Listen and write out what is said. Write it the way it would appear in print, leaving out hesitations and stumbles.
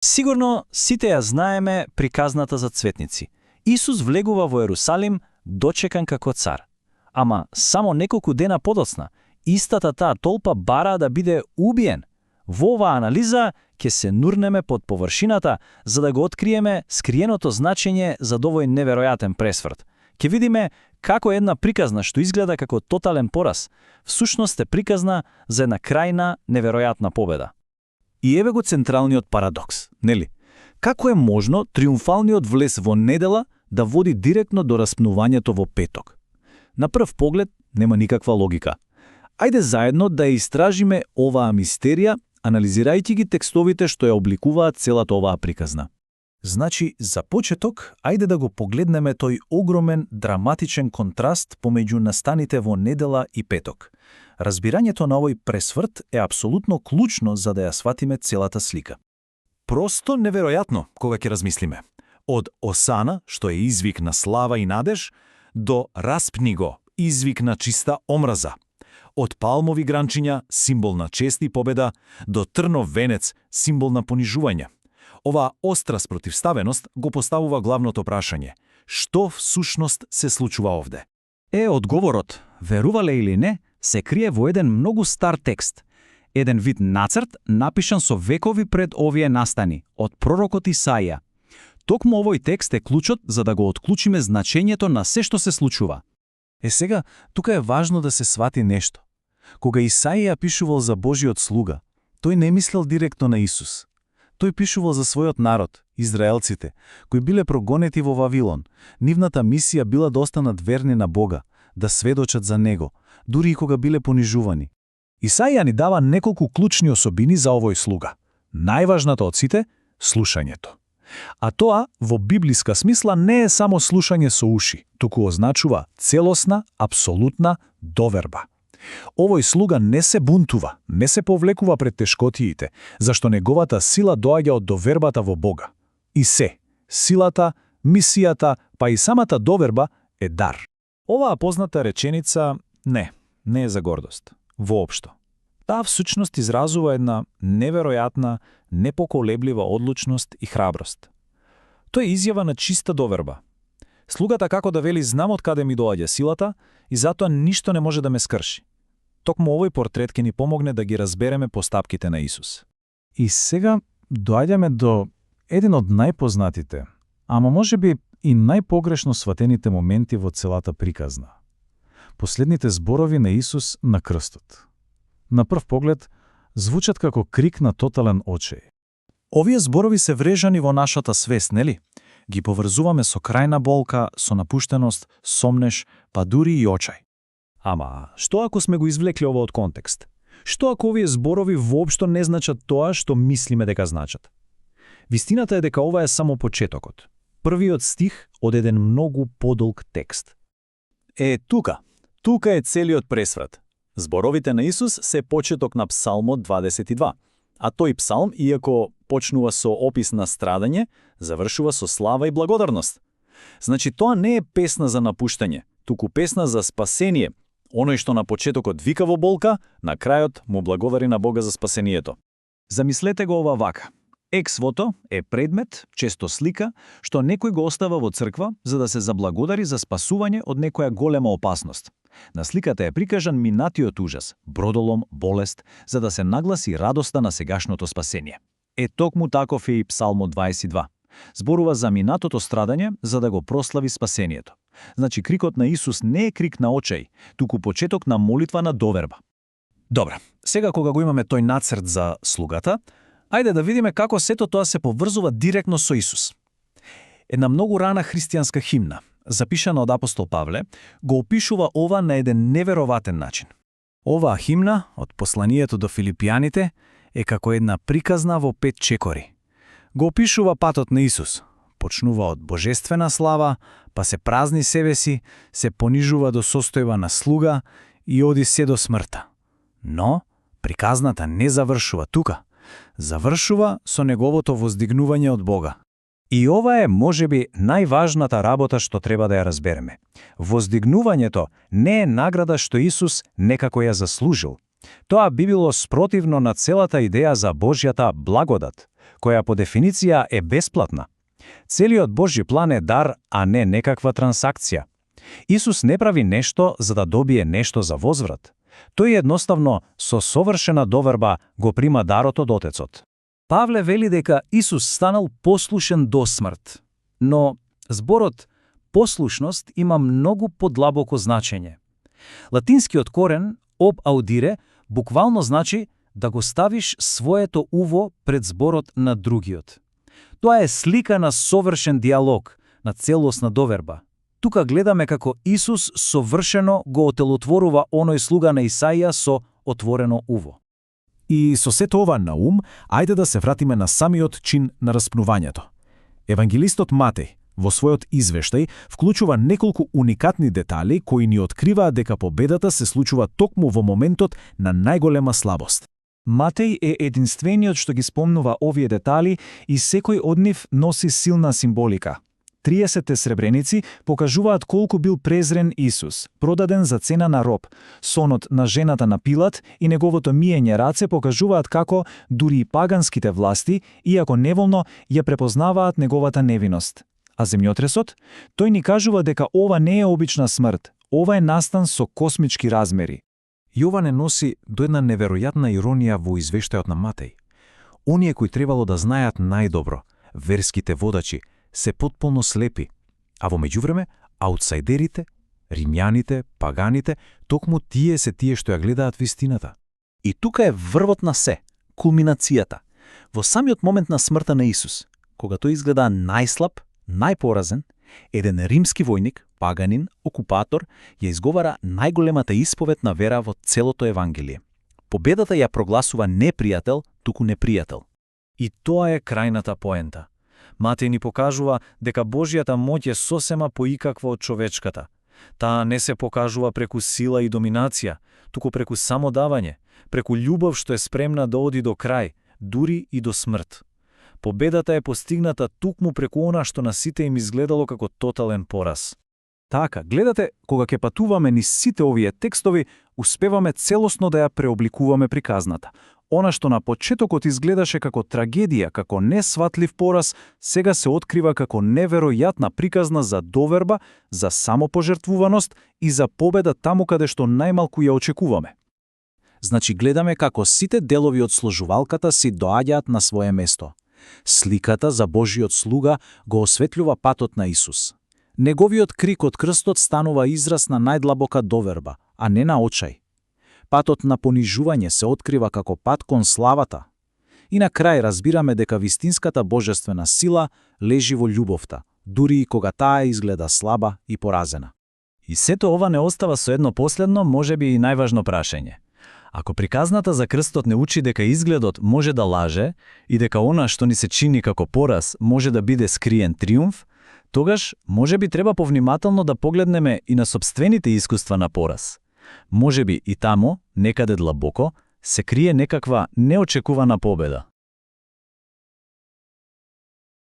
Сигурно сите ја знаеме приказната за цветници. Исус влегува во Ерусалим дочекан како цар. Ама само неколку дена подоцна, истата таа толпа бара да биде убиен. Во оваа анализа ќе се нурнеме под површината за да го откриеме скриеното значење за овој неверојатен пресврт. Ќе видиме како една приказна што изгледа како тотален пораз, всушност е приказна за една крајна неверојатна победа. И еве го централниот парадокс, нели? Како е можно триумфалниот влез во недела да води директно до распнувањето во петок? На прв поглед нема никаква логика. Ајде заедно да ја истражиме оваа мистерија, анализирајќи ги текстовите што ја обликуваат целата оваа приказна. Значи, за почеток, ајде да го погледнеме тој огромен, драматичен контраст помеѓу настаните во недела и петок. Разбирањето на овој пресврт е апсолутно клучно за да ја сватиме целата слика. Просто неверојатно, кога ќе размислиме. Од Осана, што е извик на слава и надеж, до распни го, извик на чиста омраза. Од палмови гранчиња, символ на чест и победа, до трнов венец, символ на понижување. Оваа остра спротивставеност го поставува главното прашање. Што всушност се случува овде? Одговорот, верувале или не, се крие во еден многу стар текст. Еден вид нацрт напишан со векови пред овие настани, од пророкот Исаија. Токму овој текст е клучот за да го отклучиме значењето на се што се случува. Сега, тука е важно да се свати нешто. Кога Исаија пишувал за Божиот слуга, тој не мислел директно на Исус. Тој пишувал за својот народ, израелците, кои биле прогонети во Вавилон. Нивната мисија била да останат верни на Бога, да сведочат за Него, дури и кога биле понижувани. Исаија ни дава неколку клучни особини за овој слуга. Најважната од сите – слушањето. А тоа, во библиска смисла, не е само слушање со уши, туку означува целосна, апсолутна доверба. Овој слуга не се бунтува, не се повлекува пред тешкотиите, зашто неговата сила доаѓа од довербата во Бога. И силата, мисијата, па и самата доверба е дар. Оваа позната реченица не е за гордост. Воопшто. Таа всушност изразува една неверојатна, непоколеблива одлучност и храброст. Тоа е изјава на чиста доверба. Слугата како да вели знам од каде ми доаѓа силата и затоа ништо не може да ме скрши. Токму овој портрет ќе ни помогне да ги разбереме постапките на Исус. И сега доаѓаме до еден од најпознатите, ама можеби и најпогрешно сватените моменти во целата приказна. Последните зборови на Исус на крстот. На прв поглед, звучат како крик на тотален очеј. Овие зборови се врежани во нашата свест, нели? Ги поврзуваме со крајна болка, со напуштеност, сомнеш, па дури и очај. Ама, што ако сме го извлекли ова од контекст? Што ако овие зборови воопшто не значат тоа што мислиме дека значат? Вистината е дека ова е само почетокот. Првиот стих од еден многу подолг текст. Тука е целиот пресврат. Зборовите на Исус се почеток на Псалмот 22, а тој псалм, иако почнува со опис на страдање, завршува со слава и благодарност. Значи, тоа не е песна за напуштање, туку песна за спасение. Оној што на почетокот вика во болка, на крајот му благодари на Бога за спасението. Замислете го ова вака. Ексвото е предмет, често слика, што некој го остава во црква за да се заблагодари за спасување од некоја голема опасност. На сликата е прикажан минатиот ужас, бродолом, болест, за да се нагласи радоста на сегашното спасение. Токму таков е и Псалмот 22. Зборува за минатото страдање за да го прослави спасението. Значи, крикот на Исус не е крик на очај, туку почеток на молитва на доверба. Добра, сега кога го имаме тој нацрт за слугата, ајде да видиме како сето тоа се поврзува директно со Исус. Една многу рана христијанска химна, запишана од апостол Павле, го опишува ова на еден невероватен начин. Оваа химна, од посланието до филипијаните, е како една приказна во 5 чекори. Го опишува патот на Исус. Почнува од божествена слава, па се празни себе си, се понижува до состојба на слуга и оди се до смртта. Но приказната не завршува тука. Завршува со неговото воздигнување од Бога. И ова е, можеби, најважната работа што треба да ја разбереме. Воздигнувањето не е награда што Исус некако ја заслужил. Тоа би било спротивно на целата идеја за Божјата благодат. која по дефиниција е бесплатна. Целиот Божји план е дар, а не некаква трансакција. Исус не прави нешто за да добие нешто за возврат. Тој едноставно со совршена доверба го прима дарот од Отецот. Павле вели дека Исус станал послушен до смрт. Но зборот послушност има многу подлабоко значење. Латинскиот корен ob audire буквално значи да го ставиш своето уво пред зборот на другиот. Тоа е слика на совршен диалог, на целосна доверба. Тука гледаме како Исус совршено го отелотворува оној слуга на Исаија со отворено уво. И со сето ова на ум, ајде да се вратиме на самиот чин на распнувањето. Евангелистот Матеј во својот извештај вклучува неколку уникатни детали кои ни откриваат дека победата се случува токму во моментот на најголема слабост. Матеј е единствениот што ги спомнува овие детали и секој од нив носи силна символика. 30 сребреници покажуваат колку бил презрен Исус, продаден за цена на роб. Сонот на жената на Пилат и неговото миење раце покажуваат како дури и паганските власти, иако неволно, ја препознаваат неговата невиност. А земјотресот? Тој ни кажува дека ова не е обична смрт, ова е настан со космички размери. Јоване носи до една неверојатна иронија во извештајот на Матеј. Оние кои требало да знаат најдобро, верските водачи, се потполно слепи, а во меѓувреме, аутсайдерите, римјаните, паганите, токму тие се тие што ја гледаат вистината. И тука е врвот на се, кулминацијата. Во самиот момент на смртта на Исус, кога тој изгледа најслаб, најпоразен, еден римски војник, паганин, окупатор, ја изговара најголемата исповед на вера во целото Евангелие. Победата ја прогласува не пријател, туку непријател. И тоа е крајната поента. Матеј ни покажува дека Божјата моќ е сосема поикаква од човечката. Таа не се покажува преку сила и доминација, туку преку самодавање, преку љубов што е спремна да оди до крај, дури и до смрт. Победата е постигната тукму преку она што на сите им изгледало како тотален пораз. Така, гледате, кога ќе патуваме низ сите овие текстови, успеваме целосно да ја преобликуваме приказната. Она што на почетокот изгледаше како трагедија, како несватлив пораз, сега се открива како неверојатна приказна за доверба, за самопожртвуваност и за победа таму каде што најмалку ја очекуваме. Значи гледаме како сите делови од сложувалката си доаѓаат на свое место. Сликата за Божиот слуга го осветлюва патот на Исус. Неговиот крик од крстот станува израз на најдлабока доверба, а не на очај. Патот на понижување се открива како пат кон славата. И на крај разбираме дека вистинската божествена сила лежи во љубовта, дури и кога таа изгледа слаба и поразена. И сето ова не остава со едно последно, можеби и најважно прашање. Ако приказната за крстот не учи дека изгледот може да лаже и дека она што ни се чини како пораз може да биде скриен триумф, тогаш можеби треба повнимателно да погледнеме и на сопствените искуства на пораз. Можеби и тамо, некаде длабоко, се крие некаква неочекувана победа.